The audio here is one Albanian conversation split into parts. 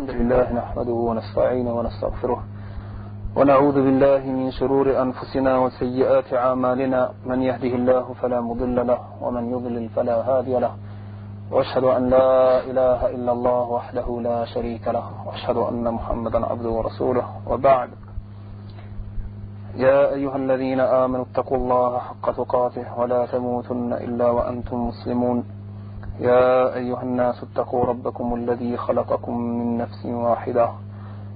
الحمد لله نحمده ونستعينه ونستغفره ونعوذ بالله من شرور أنفسنا وسيئات أعمالنا من يهده الله فلا مضل له ومن يضلل فلا هادي له وأشهد أن لا إله إلا الله وحده لا شريك له وأشهد أن محمدا عبده ورسوله وبعد يا أيها الذين آمنوا اتقوا الله حق تقاته ولا تموتن إلا وأنتم مسلمون يا أيها الناس اتقوا ربكم الذي خلقكم من نفس واحدة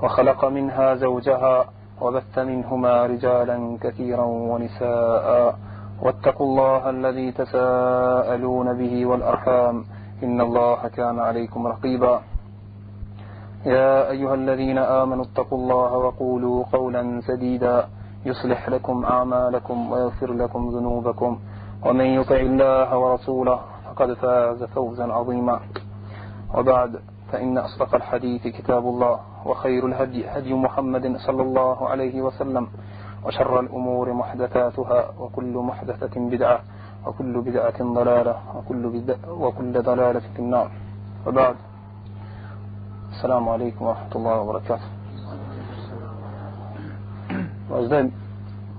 وخلق منها زوجها وبث منهما رجالا كثيرا ونساء واتقوا الله الذي تساءلون به والأرحام إن الله كان عليكم رقيبا يا أيها الذين آمنوا اتقوا الله وقولوا قولا سديدا يصلح لكم أعمالكم ويغفر لكم ذنوبكم ومن يطع الله ورسوله فقد فاز فوزا عظيما وبعد فإن أصدق الحديث كتاب الله وخير الهدي هدي محمد صلى الله عليه وسلم وشر الأمور محدثاتها وكل محدثة بدعة وكل بدعة ضلالة وكل ضلالة في النار وبعد السلام عليكم ورحمة الله وبركاته وأجدد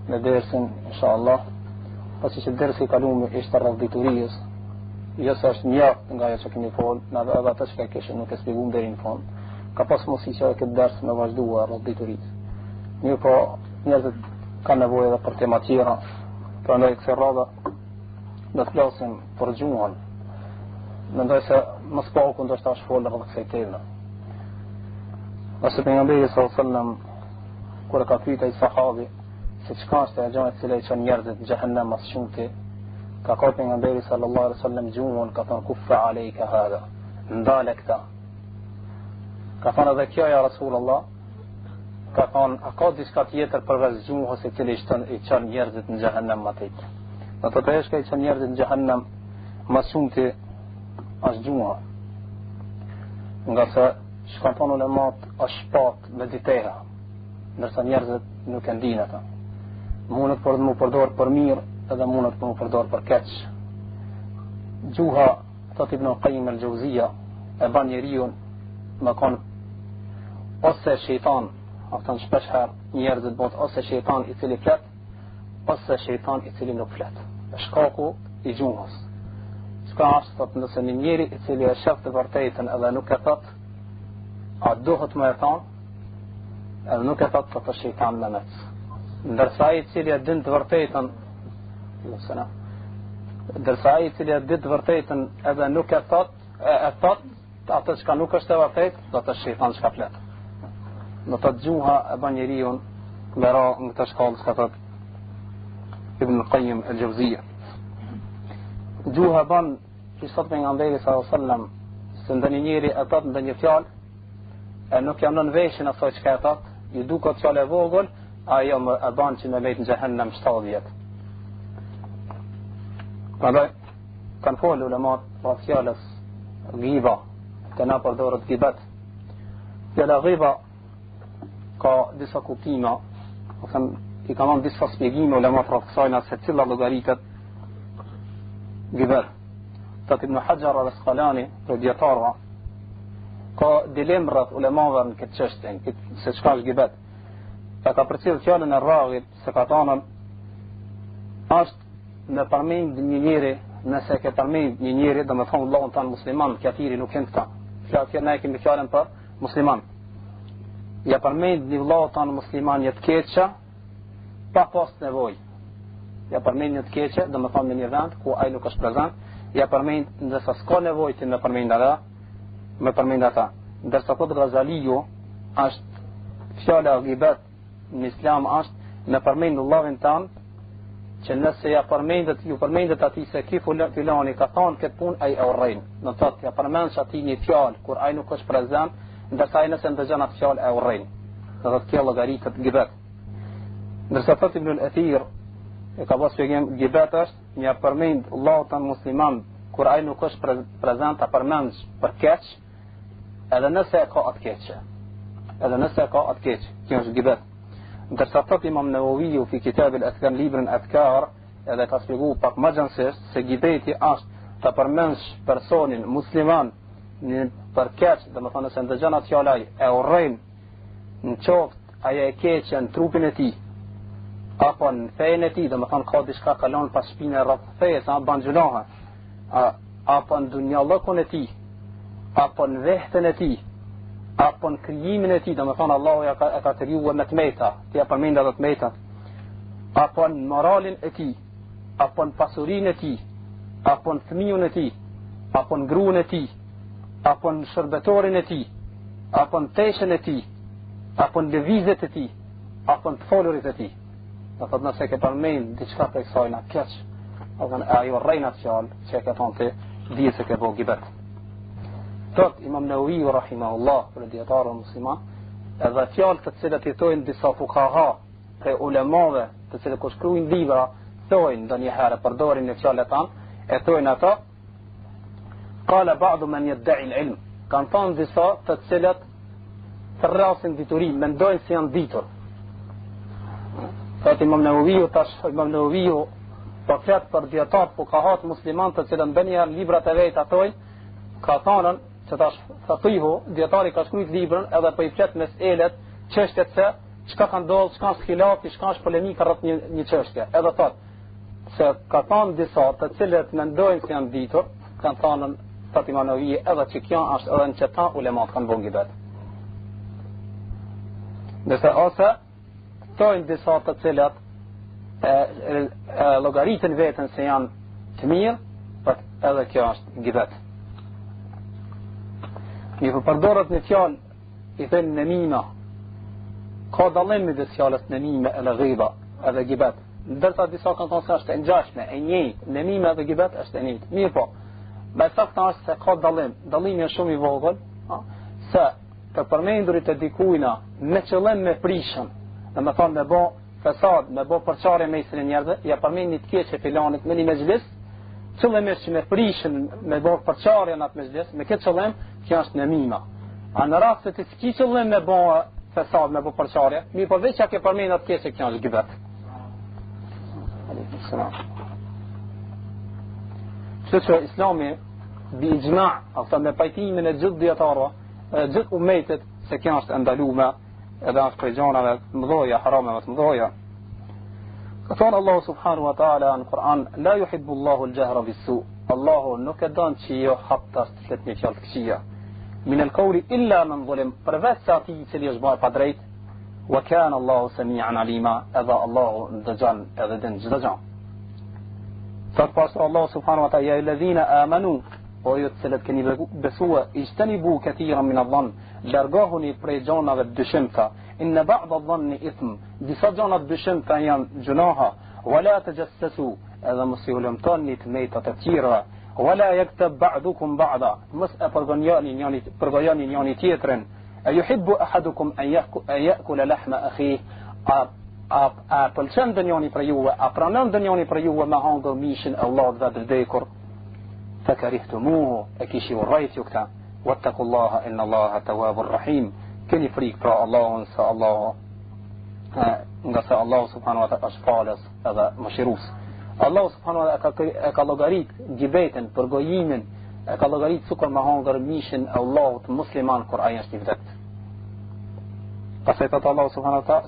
لدرس إن شاء الله بس الدرس يقالون يشترط ديتوريس Jësë është mjaft nga ajo që kemi folë, në edhe atë që ka keshë nuk e spjegum deri në fund. Ka pas mos i që këtë ders me vazhdua rreth diturisë. Mirë po, njerëzit kanë nevojë edhe për tema tjera. Prandaj kësaj radhe do të flasim për gjuhën. Mendoj se më së paku ndoshta është folë rreth kësaj teme. Nëse pejgamberi sallallahu alajhi wasallam kur ka pyetur sahabi se çka është ajo e cila i çon njerëzit në xhehenem mas shumti, ka thënë pejgamberi sallallahu alaihi wasallam gjuhën ka thënë kuffa alejka hadha, ndale këta. Ka thënë edhe kjo ja Rasulullah, ka thënë a ka diçka tjetër përveç gjuhës e cili i çon njerëzit në xhehenem më tej. Do të thotë që i çon njerëzit në xhehenem më shumti është gjuha. Nga se shkon thonë ulemat është shpat me diteha, ndërsa njerëzit nuk e ndinë ata. Mundet për mu përdor për mirë edhe mundet për mu përdor për keq. Gjuha, thot Ibn Qayyim al-Jauziyja, e ban njeriu me kon ose shejtan, afton shpesh herë njerëzit bot ose shejtan i cili flet, ose shejtan i cili nuk flet. Shkaku i gjuhës. Çka është thot nëse një njeri i cili e shef të vërtetën edhe nuk e thot, a duhet më e thon, edhe nuk e thot të shejtan me mec. Ndërsa ai i cili e din të vërtetën Dërsa ai i cili e di të vërtetën edhe nuk e thot, atë çka nuk është e vërtetë, do të shejtan çka flet. Do të gjuha e bën njeriu me ra në këtë shkallë çka thot Ibn Qayyim al-Jauziyja. Gjuha bën që sot pejgamberi sallallahu alaihi wasallam se ndonjë njeri e thot ndonjë fjalë e nuk jam në veshin asaj çka e thot, i duket fjalë e vogël, ajo më e bën që me lejt në xhehenem 70 vjet. Prandaj kanë folë ulemat për fjalës ghiba, të na përdoret gibet. Fjala ghiba ka disa kuptime, i ka dhënë disa shpjegime ulemat rreth kësaj se cila llogaritet gibet. Tat Ibn Hajar al-Asqalani, dietarë, ka dilemë rreth ulemave në këtë çështje, se çka është gibet. Ka përcjell fjalën e Raghib se ka thënë është në përmend një njeri, nëse ke përmend një njeri, do të thonë Allahun tan musliman, kafiri nuk janë këta. Fjalë ne kemi fjalën për musliman. Ja përmend një Allahun tan musliman jetë keqja pa pas nevojë. Ja përmend një të keqja, do të thonë në një vend ku ai nuk është prezant, ja përmend ndërsa s'ka nevojë të më përmend ata, më përmend ata. Ndërsa thot Ghazaliu është fjala gibet në Islam është në përmend Allahun tan që nëse ja përmendet, ju përmendet atij se ki filani ka thonë këtë punë ai e urrejn. Do të thotë ja përmendsh atij një fjalë kur ai nuk është prezant, ndërsa ai nëse ndëgjon atë fjalë e urrejn. Do të thotë kjo llogaritet gibet. Ndërsa thot Ibn al-Athir e ka pas shpjegim gibet është një përmend Allahu tan musliman kur ai nuk është prezant, ta përmendsh për keq, edhe nëse ka atë keq. Edhe nëse ka atë keq, kjo është gibet. Ndërsa thot Imam Nawawi fi kitab al-Adhkar, librin Adhkar, edhe ka shpjeguar pak më gjansisht se gibeti është të përmendsh personin musliman në përkeq, domethënë nëse ndëgjon atë fjalë e urrejm në qoftë ajo e keqe në trupin e tij apo në fejen e tij, domethënë ka diçka kalon pas shpinën rreth fejes, sa ban gjunoha, apo në dunjallëkun e tij, apo në vehtën e tij, apo në krijimin e tij, domethënë Allahu e ka krijuar me tmeta, ti apo përmend ato tmeta, apo në moralin e tij, apo në pasurinë e tij, apo në fëmijën e tij, apo në gruan e tij, apo në shërbetorin e tij, apo në teshën e tij, apo në lëvizjet e tij, apo në folurit e tij. Do thotë nëse ke përmend diçka për kësaj na keq, ajo rrejnat fjalë që ka thonë ti, di se ke bëu gibet. Tot Imam Nawawi rahimahullah për dietarë musliman, edhe fjalë të cilat jetojnë disa fuqaha për ulemave, të cilët kur shkruajnë libra, thojnë ndonjëherë përdorin në fjalët tanë, e thojnë ato qala ba'du man yad'i al-ilm, kanë thonë disa të cilat thrasin dituri, mendojnë se janë ditur. Thot Imam Nawawi po flet për dietar fuqahat musliman të cilën bënjëherë librat e vetë atojnë, ka thonën që tash faqihu, dietari ka shkruajtur librin edhe po I flet meselet, çështjet se çka ka ndodhur, çka është khilafi, çka është polemika rreth një çështje. Edhe thot se ka thënë disa të cilët mendojnë se janë ditur, kanë thënë thot Imam Nawawi edhe që kjo është edhe në çeta ulemat kanë bën gibet. Nëse ose thojnë disa të cilat llogaritën veten se janë të mirë, edhe kjo është gibet. Mi përdoret një fjalë I thënë namima. Ka dallim midis fjalës namime e ghiba edhe gibet. Ndërsa disa kanë thënë se është e ngjashme, e njëjtë, namime dhe gibet është e njëjtë. Mirë po. Me saktë është se ka dallim. Dallimi është shumë I vogël, se të përmendurit e dikujna me qëllim me prishën, domethënë me bë fesad, me bë përçarje mesin e njerëzve, ja përmendni të keq e filanit në një mezhlis, qëllimisht që me prishën, me bë përçarje në atë mezhlis, me këtë qëllim, kjo është namima. A në rast se ti s'ki qëllim me bë fesad, me bë përçarje, mirë po veç ja ke përmend atë keq, kjo është gibet. Aleikum selam. Kështu që Islami bi ijma', ose me pajtimin e gjithë dietarëve, gjithë umetit se kjo është ndaluar edhe është prej gjonave të mëdha, harameve të mëdha. Ka thonë Allahu subhanahu wa ta'ala në Kur'an, la yuhibbu Allahu al-jahra bis-su'. Allahu nuk e don që jo haptas të flet një fjalë të këqija. Min al-qawli illa man zulim, përveç se atij I cili është bërë pa drejt. Wa kana Allahu sami'an alima, edhe Allahu ndëgjon edhe din çdo gjë. Thot pastor Allahu subhanahu wa ta'ala, ya alladhina amanu, o ju të cilët keni besua, ijtanibu kathiran min adh-dhann, largohuni prej gjonave të dyshimta, inna ba'd adh-dhanni ithm, disa gjona të dyshimta janë gjunoha, wala tajassasu, edhe mos I ulëmtoni të mejta të tjera, wala yaktab ba'dukum ba'da, mos e përgojani njëri tjetrin, a yuhibbu ahadukum an ya'kula lahma akhihi, a pëlqen njëri për juve, a pranon njëri për juve me hangër mishin e Allahut dhe të vdekur, فكرهتموه أكيشي ورأيت يكتا واتقوا الله إن الله تواب الرحيم كني فريق برا الله انسى الله نقصى الله سبحانه وتعالى أشفالس هذا مشروس الله سبحانه وتعالى أكالوغاريت جبيتا برغويمن أكالوغاريت سكر مهانغر ميشن الله مسلمان قرآن يشتفدت قصيت الله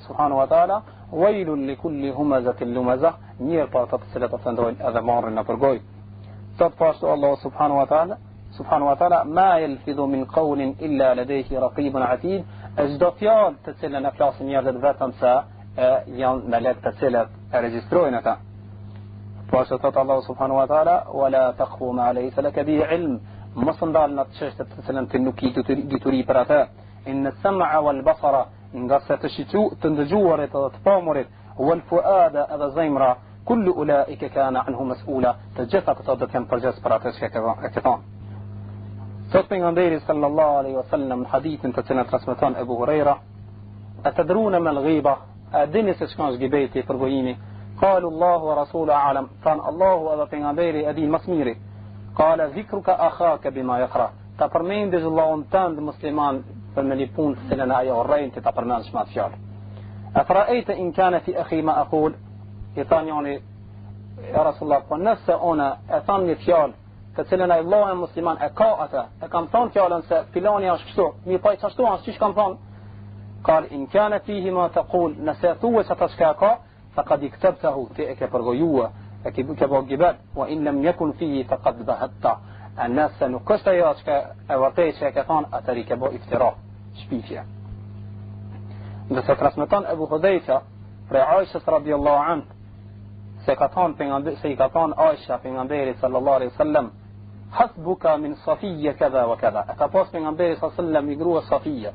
سبحانه وتعالى ويل لكل همزة لمزة نير بارتات السلطة سندوين هذا مارنا برغوي تطفاشت الله سبحانه وتعالى ما يلفظ من قول إلا لديه رقيب عتيد أجدفيال تتسلى نفلاس نيادة ذاتم سا يان ملك تتسلى رجستروينة فاشت الله سبحانه وتعالى ولا تخفو ما ليس لك به علم مصندال نتشش تتسلى تنكي جتوري براتا إن السمع والبصر نقصة تندجور تتفامر والفؤاد أذا زيمرا كل أولئك كان عنه مسؤولا تجفى قطادة كان برجاس براتش كتان صدق عن صلى الله عليه وسلم حديث تتسنى رسمتان أبو هريرة أتدرون ما الغيبة أدنس اشكانش جبيتي فرغويني قالوا الله ورسوله أعلم كان الله أبا بيغمبيري أدين مسميري قال ذكرك أخاك بما يقرأ تفرمين دج الله انتان مسلمان فالمليبون سلنا أي ورين تتفرمان شمات فيال أفرأيت إن كان في أخي ما أقول يطان يعني يا رسول الله فالنفس أنا أثاني فيال të cilën ai vllai musliman e ka atë, e kam thonë fjalën se filani është kështu, mirë po çashtu as çish kam thonë. Qal in kana fihi ma taqul, nëse thuaj se ata çka ka, faqad iktabtahu ti e ke përgojua, e ke bëu gibet, wa in lam yakun fihi faqad bahatta. Anasa nuk është ajo që e vërtetë që e ka thonë, atëri ke bëu iftira, shpifje. Nëse transmeton Abu Hudhaifa prej Aishës radhiyallahu anha se ka thonë pejgamberi, se i ka thonë Aisha pejgamberit sallallahu alaihi wasallam, hasbuka min Safiyya kadha wa kadha. Ka pas pejgamberi sallallahu alaihi wasallam i grua Safiyya.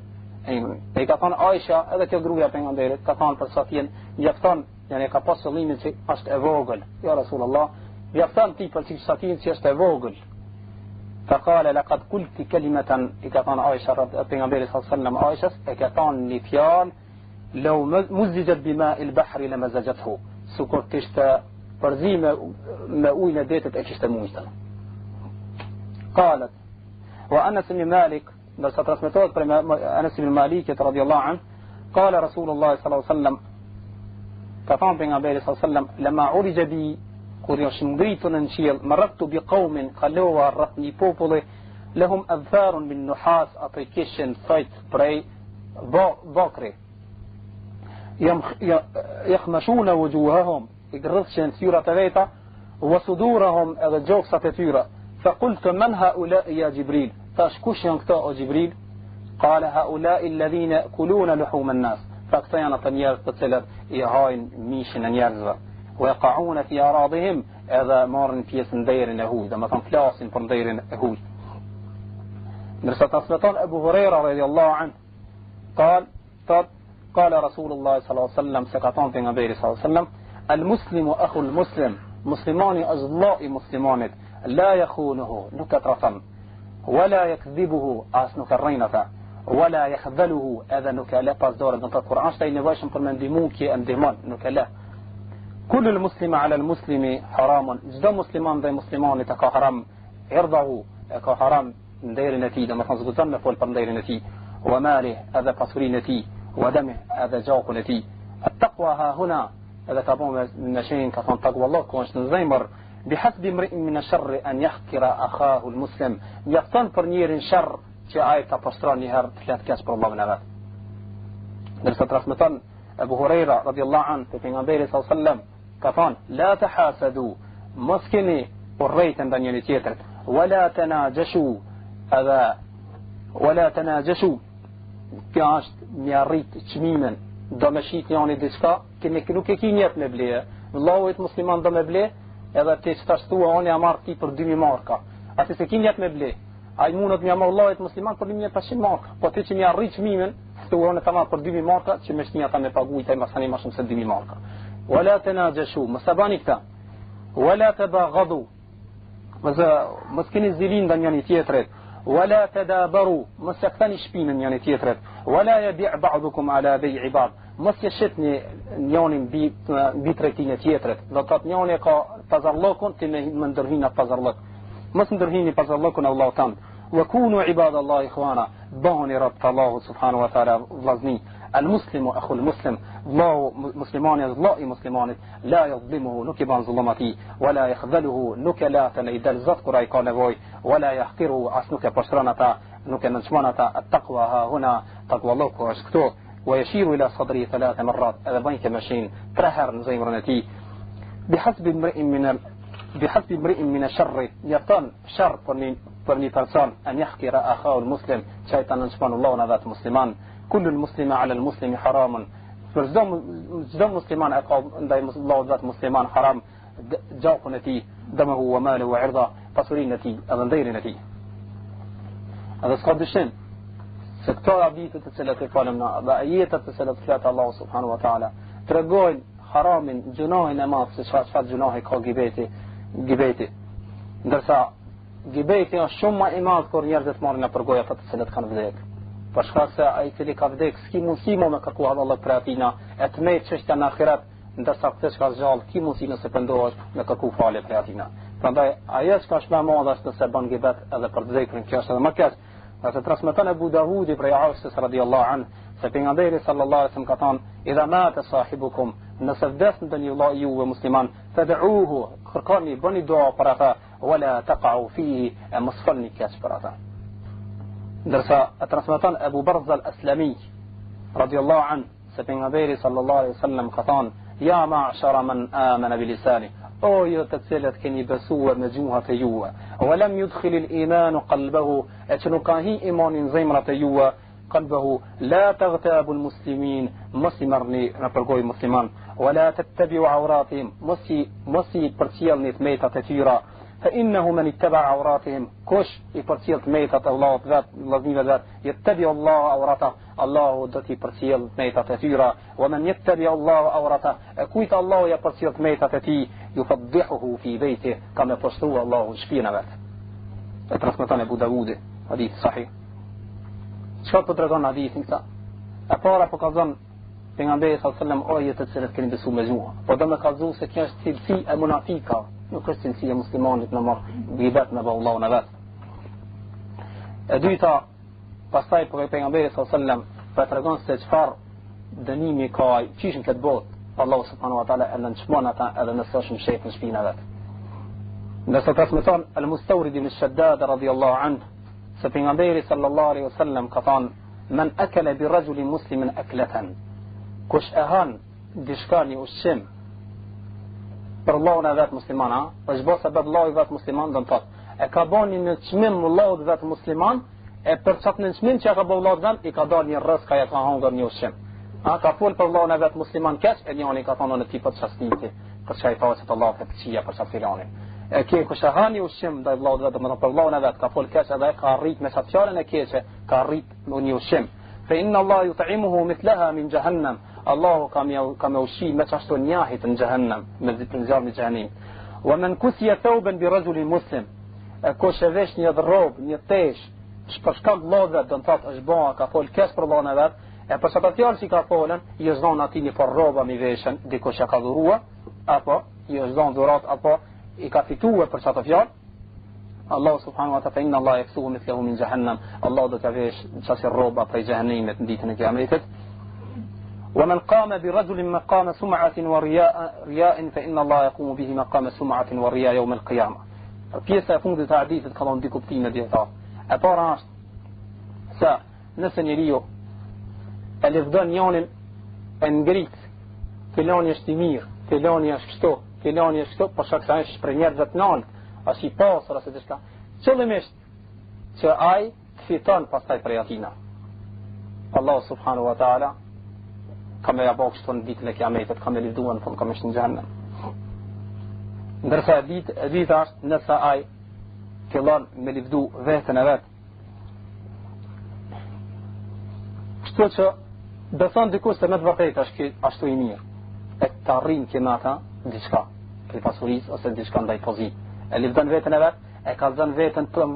E ka thonë Aisha, edhe kjo gruaja pejgamberit, ka thonë për Safiyen, mjafton, yani ka pas qëllimin se është e vogël. Ja Rasulullah, mjafton ti për Safiyen që është e vogël. فقال لقد قلت كلمة إكثان عائشة النبي صلى الله عليه وسلم عائشة إكثان نفيان لو مزجت بماء البحر لمزجته سكر تشتا فرزيمة ماوينة ديتت اكشتا موجتنا. قالت وأنس بن مالك بس ترسمتوت أنس بن مالك رضي الله عنه قال رسول الله صلى الله عليه وسلم كفان بن النبي صلى الله عليه وسلم لما عرج بي kur jo shmëngritën në qiell, marrtu bi qaumin, kalova rreth një populli, lahum adfarun min nuhas, ato i kishin thojt prej bakri. Yakhmashuna wujuhahum, i gërrëshin syrat e veta, wa sudurahum edhe gjoksat e tyre. Fa qultu man haula ya Jibril, tash kush janë këto o Jibril? Qala haula alladhina yakuluna luhum an-nas. Fa këto janë ata njerëz të cilët i hajnë mishin e njerëzve. ويقعون في أراضهم إذا مارن فيس ندير نهود لما كان فلاس في ندير نهود. مرسل تصمتان أبو هريرة رضي الله عنه قال رسول الله صلى الله عليه وسلم سكتان في النبي صلى الله عليه وسلم المسلم أخو المسلم مسلمان أزلاء مسلمان لا يخونه نكترة ولا يكذبه أس نكرينة ولا يخذله إذا نكلا بازدور نطق القرآن شتين نباشم فرمان ديموكي أندمان نكلا كل المسلم على المسلم حرام جدا مسلمان ذي مسلمان تكا حرام عرضه كا حرام ندير نتي لما تنزغزن فول بندير نتي وماله هذا قصري نتي ودمه هذا جاق نتي التقوى ها هنا هذا تابون نشين كفان تقوى الله كونش نزيمر بحسب امرئ من الشر أن يحقر أخاه المسلم يقتن برنير شر جاء تبصراني هر ثلاث كاس الله من هذا درست رسمتان أبو هريرة رضي الله عنه في النبي صلى الله عليه وسلم كفان لا تحاسدوا مسكني قريتا دنيا تيتر ولا تناجشوا هذا ولا تناجشوا كاش مياريت تشميما دمشيت يعني ديسكا كنو كينيت مبليه الله مسلمان دم مبليه هذا تستشتوا اني امارتي پر 2000 marka atë se kinjat me ble ai mundet më amar Allahit musliman për 1500 marka po ti që më arrit çmimin thuron tamam për 2000 marka që më shnia ta me paguajt ai masani më shumë se 2000 marka wala tanajashu masabani këta wala tabaghadu mos keni zilin ndaj njëri tjetrit wala tadabaru mos jaktani shpinën njëri tjetrit wala yabi' ba'dukum ala bay'i ba'd mos jeshitni njërin mbi tregtinë e tjetrit do të thotë njëri ka pazarllokun ti më ndërhin atë pazarllok mos ndërhini pazarllokun Allah tan wa kunu ibadallahi ikhwana bahni rabb Allah subhanahu wa ta'ala vlazni المسلم أخو المسلم الله مسلمان الله مسلمان لا يظلمه نكبان ظلمتي ولا يخذله نكلا تنيدل زد قرأي قانبوي ولا يحقره أسنك بشرانتا نك نجمانتا التقوى ها هنا تقوى الله وعشكتو ويشير إلى صدري 3 مرات هذا بينك ماشين ترهر زي مرنتي بحسب امرئ من الشر يطن شر فرني فرسان أن يحقر أخاه المسلم شيطان نجمان الله ونذات مسلمان كل المسلم على المسلم حرام فزدم مسلمان أقام عند الله ذات مسلمان حرام جاق نتي دمه وماله وعرضه فصلين نتي أغنضير نتي هذا سقط الشن سكتور عبيثة تسلت فالمنا بأية تسلت فلات الله سبحانه وتعالى ترقوين حرام جناه نماف شفات جناه كو جبيتي درسا جبيتي شما إماد كور يرزت مارنا برقوية تسلت كان بذيك për shkak se ai i cili ka vdek s'ki mundësi më kërku Allah për atina e të mejtë çështja në ahiret ndërsa këtë që ka zgjallë ki mundësi nëse pendohesh me kërku falje për atina prandaj ajo që ka shme madhe është nëse bën gibet edhe për vdekrin kjo është edhe më keq se transmeton Abu Dawudi prej Aishës radhiyallahu anha se pejgamberi sallallahu alaihi wasallam ka thënë idha mata sahibukum nëse vdes ndonjë vëllai juve musliman fad'uhu kërkoni bëni dua për ata ولا تقعوا فيه مصفلني كاسبراتا درس transmeton Abu Barza al-Aslami radiyallahu an se pejgamberi sallallahu alaihi wasallam ka thënë ja ma'shara man amana bilisani o ju të cilët keni besuar me gjuhat e juve ولم يدخل الإيمان قلبه që nuk ka hi imanin zemrat e juve قلبه لا تغتابوا المسلمين مسلمرني نبرغوي مسلمان ولا تتبعوا عوراتهم مسي برسيل نتميتة تتيرا فإنه من اتبع عوراتهم كش يبرسيل ميتة الله ذات لازمين ذات يتبع الله عورته الله دتي برسيل ميتة تتيرا ومن يتبع الله عورته كويت الله يبرسيل ميتة تتي يفضحه في بيته كما يفضحه الله شفينا ذات ترسمتان أبو داود حديث صحيح çfarë po tregon hadithin këta? E para po ka thënë pejgamberi sallallahu alajhi wasallam ajet të cilat keni besuar me gjuha. Po do më ka thënë se kjo është cilësi e munafika, nuk është cilësi e muslimanit në marr gibet me Allahu në vet. E dyta, pastaj po pejgamberi sallallahu alajhi wasallam po tregon se çfarë dënimi ka ai, çish në këtë botë. Allahu subhanahu wa taala e nënçmon ata edhe nëse është mshef në shtëpinë vet. Nëse transmeton al-Mustawrid ibn Shaddad radiyallahu anhu se pejgamberi sallallahu alaihi wasallam ka thënë men akala bi rajulin muslimin aklatan kush e han diçka një ushqim për Allahun e vet muslimana është bërë sebeb Allahu i vet musliman do të thotë e ka bën një çmim Allahu i vet musliman e për çat në çmim që ka bën Allahu vet i ka dalë një rrezk ka ka hungur një ushqim ka fol për Allahun e vet musliman keq e njëri ka thonë në tipot çastiti për çaj thotë Allahu te pçia për çat filanin e ke kush e hani ushqim ndaj vllaut vetëm në për vllaun e vet ka fol keq edhe ka arrit me fjalën e keqe ka arrit në një ushqim fa inna Allah yut'imuhu mithlaha min jahannam Allah ka me ushi me çashtu njahit në jahannam me zjarrin e xhenemit wa man kusiya thawban bi rajulin muslim kush e vesh një rrob një tesh për shkak të vllaut vet do të thotë është bëa ka fol keq për vllaun e vet e për çfarë fjalë si ka folën i zon atij një por rroba mi veshën dikush e ka dhurua apo i zon dhurat apo i ka fituar për çfarë fjalë Allah subhanahu wa ta'ala inna Allah yaksuhu mithlahu min jahannam Allah do të vesh çfarë rroba prej xhenemit në ditën e kiametit ومن قام برجل مقام سمعة ورياء فإن الله يقوم به مقام سمعة ورياء يوم القيامة pjesa e fundit e hadithit ka dhënë dy kuptime dietar e para është se nëse njeriu e lëvdon njërin e ngrit filoni është i mirë filoni është kështu filoni është kështu për shkak se ai është për njerëz të nalt as i pasur ose diçka qëllimisht që ai të fiton pastaj prej atina Allah subhanahu wa taala ka me ja bëu kështu në ditën e kiametit ka me lëvduar në fund ka me shtin xhenem ndërsa dita është nëse ai fillon me lëvdu veten e vet kështu që beson dikush se me të vërtetë është ashtu i mirë e të arrin kënata diçka për pasurisë ose diçka ndaj pozitë e lëvdon veten e vet e ka dhënë veten për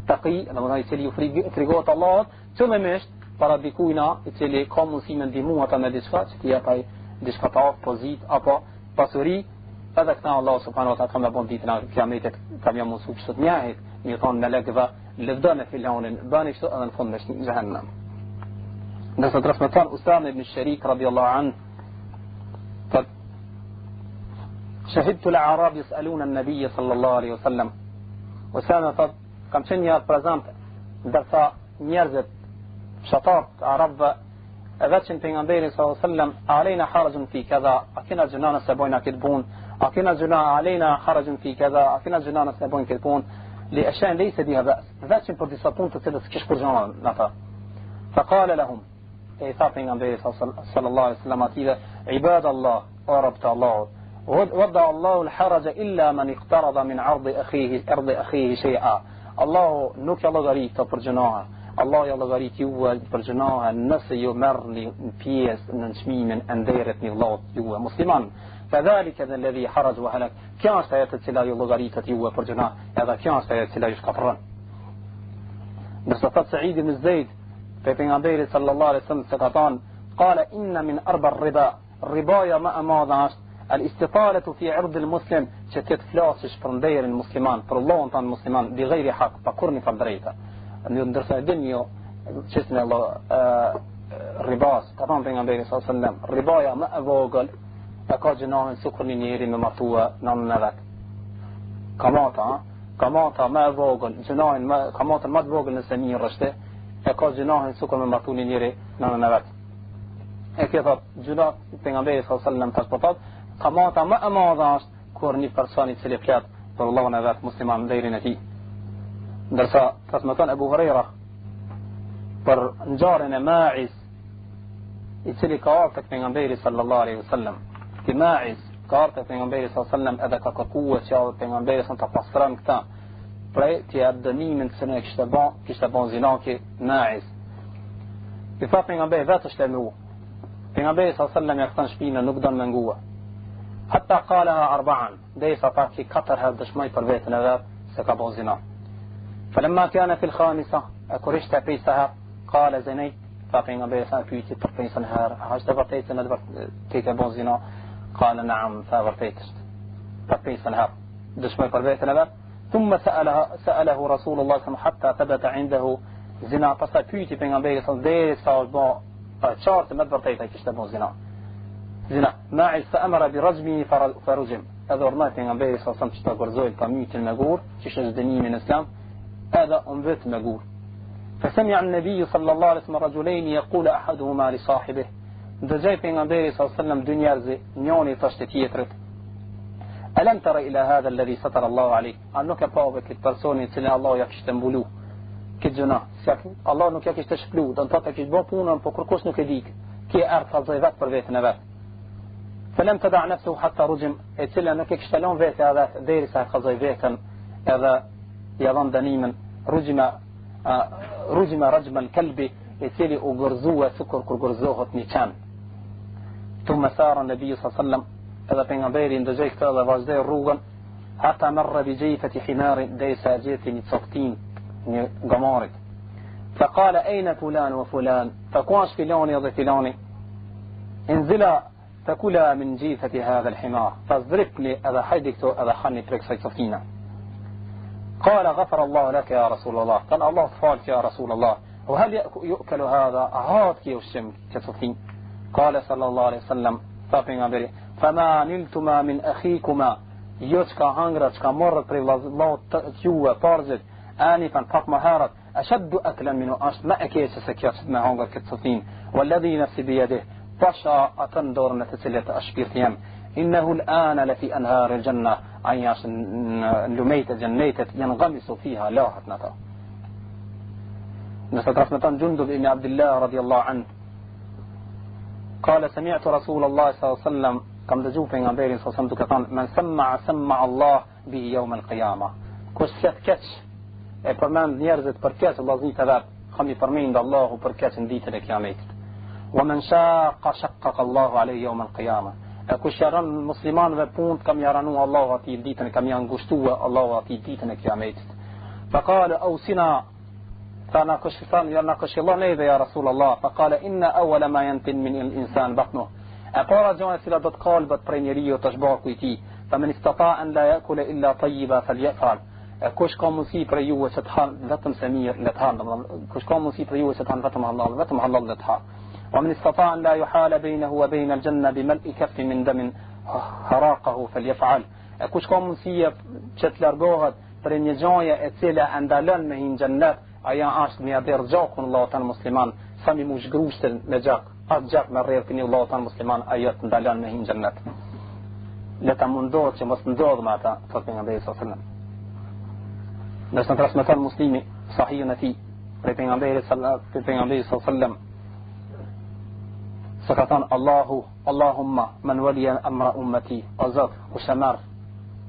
taqi domethënë i cili u frigohet Allahut qëllimisht para dikujna i cili ka mundësi me ndihmu ata me diçka që t'i jap ai diçka të pozitë apo pasuri edhe këta Allah subhanahu wa taala ka më bën ditën e kiametit kam jam mësuar kështu të njëjtë mi thonë në legëva lëvdon e filanin bani kështu edhe në fund në xhenem nëse transmeton Usama ibn Sharik radiyallahu anhu شهدت الأعراب يسألون النبي صلى الله عليه وسلم Usama thot kam qenë një prezant ndërsa njerëzit shatar arabëve edhe që në pejgamberin sallallahu alaihi wasallam alejna harajun fi kaza a kena gjëna nëse bojna këtë punë a kena gjëna alejna harajun fi kaza a kena gjëna nëse bojna këtë punë li ashan leysa biha ba's vetëm për disa punë të cilat s'kish kur gjëna në ata faqala lahum e tha pejgamberi sallallahu alaihi wasallam ative ibadallah o rabta Allah وضع الله الحرج إلا من اقترض من أرض أخيه شيئا الله نوك الله غريب تبرجناها الله يلا غريب يوا برجناها الناس يمرني بيس نشمي من أنديرتني الله يوا مسلمان فذلك الذي حرج وهلك كان سيتسلا يلا غريب يوا برجناها هذا كان سيتسلا يشكفرن نصفت سعيد بن زيد في بيغمبر صلى الله عليه وسلم سكتان قال إن من أربع الربا ما أماض الاستطالة في عرض المسلم شتت فلاسش فرندير المسلمان پر الله انتان المسلمان بغير حق فقرني فردريتا ندرس الدنيا شسنا الله رباس كمان بين صلى الله عليه وسلم ربايا ما أبوغل أكاد جناه سكرني نيري ممطوة نام نبات كماتا kamata më e vogël, gjunahin kamatën më të vogël nëse mirë është, e ka gjunahin sukur me martu një njëri nënën e vet. E kjo thot gjuna pejgamberi sallallahu alajhi wasallam tash po thot, kamata më e madhe është kur një person I cili flet për Allahun e vet musliman deri në tij. Ndërsa transmeton Abu Huraira për ngjarjen e Ma'iz I cili ka ardhur tek pejgamberi sallallahu alaihi wasallam. Ti Ma'iz ka ardhur tek pejgamberi sallallahu alaihi wasallam edhe ka kërkuar që pejgamberi sa ta pastron këtë prej të jap dënimin se ne kishte bën zinaki Ma'iz. I tha pejgamberi vetë është emru. Pejgamberi sallallahu alaihi wasallam ja kthan shpinën nuk don me ngua. Hatta qalaha arba'an, derisa tha që 4 herë dëshmoi për veten e vet se ka bën zina. فلما كان في الخامسة أكرشت بيسها قال زنيت فقين بيسها بيتي ترقيسا هار هاشت برتيت ندبر تيك بون زنا قال نعم فبرتيتشت ترقيسا هار دشمي بربيت نبر ثم سأله رسول الله صلى الله عليه وسلم حتى ثبت عنده زنا فسا بيتي بين بيسا ديسا بون شارت مدبرتيت كشت بون زنا ماعز فأمر برجمه فرجم هذا ورناي بين بيسا صلى الله عليه وسلم تشتغل زويل كميت المقور تشتغل دني من الإسلام هذا أنبت مقول فسمع النبي صلى الله عليه وسلم رجلين يقول أحدهما لصاحبه دجاي بيغمبري صلى الله عليه وسلم دنيا رزي نيوني تشتتيترت ألم تر إلى هذا الذي ستر الله عليه أنك باوبك البرسوني سنة الله يكش تنبولو كجنا الله نك يكش تشبلو دان تاتك يجبونا بكركوس نك ديك كي أرث الزيفات بربيت نبات فلم تدع نفسه حتى رجم اتسلا نك يكشتلون فيت هذا ديرسا خزيفيتا هذا يظن دنيما رجم رجم الكلب يتلي أغرزوه سكر كرغرزوه نيشان ثم سار النبي صلى الله عليه وسلم هذا بيغمبري اندجيك هذا واجدي الروغن حتى مر بجيفة حمار ديسا جيتي نتسقتين قمارد فقال أين فلان وفلان فقواش فلان يضي فلاني انزلا فكلا من جيفة هذا الحمار فاصدرك لي هذا حيدكتو هذا خاني تريك سيكسفينا قال غفر الله لك يا رسول الله قال الله صفالك يا رسول الله وهل يؤكل هذا أهاتك والشم كسفين قال صلى الله عليه وسلم فما نلتما من أخيكما يوشكا هنغرتشكا مرت الله تجوى فارجد آنفا فق مهارت أشد أكلا منه أشد ما أكيس سكيات ما هنغر كسفين والذي نفسي بيده طشا أتندور نتسلت أشبيرتيام إنه الآن لفي أنهار الجنة عياش لميت جنيت ينغمس فيها لاحت نتا نسترسمتان جندب بن عبد الله رضي الله عنه قال سمعت رسول الله صلى الله عليه وسلم كم دجوف عن غير صلى الله عليه وسلم من سمع الله به يوم القيامة كش كتش فرمان نيرزت بركات الله زي تذاب خمي فرمين الله بركات ديت القيامة ومن شقق الله عليه يوم القيامة kush jaron musliman dhe punt kam jaranu Allahu ati ditën kam janë ngushtua Allahu ati ditën e kiametit. Faqala awsina fana kushfan yana kushillah neve ya Rasulullah faqala inna awwala ma yantin min al-insan batnuh para gjona cila do të kalbet prej njeriu të shbarku I tij faman istata an la yakula illa tayyiba falyafal kush ka mundsi për ju që të han vetëm se mirë le të han kush ka mundsi për ju që të han vetëm halal le të han ومن استطاع أن لا يحال بينه وبين الجنة بملء كف من دم هراقه فليفعل كوش كم مسيب شت لرجوهد فرين جاية اتسلا أندلن مهين جنات أيا عاش ميادر جاكون الله تعالى مسلمان سامي مش جروش لجاك أجاك مرير كني الله تعالى مسلمان أيات أندلن مهين جنات لتمندود شمس ندود معتا فقين عليه صلى الله عليه وسلم بس نترس مثال مسلمي صحيح نتي فقين عليه صلى الله عليه وسلم سكتان اللهم من ولي أمر أمتي أزاد وشمار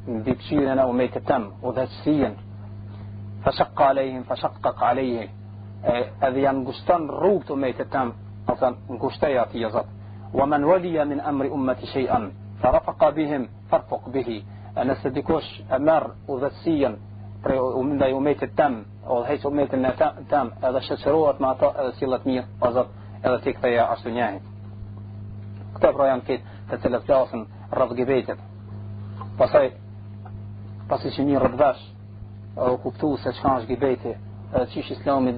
بكشيرنا وميت التم وذجسيا فشقق عليه أذي ينقشتان روبت وميت التم أصلا نقشتياتي يزاد ومن ولي من أمر أمتي شيئا فرفق بهم فارفق به أنا سدكوش أمر وذجسيا ومن يوميت التم وهيش وميت التم هذا شروط مع سيلة مير أزاد هذا تكفي عشرينياهي كتاب رأيان كيت تتلف جاسن رفق بيتت pasi që një rëdvesh o kuptu se çka është gibeti qish islami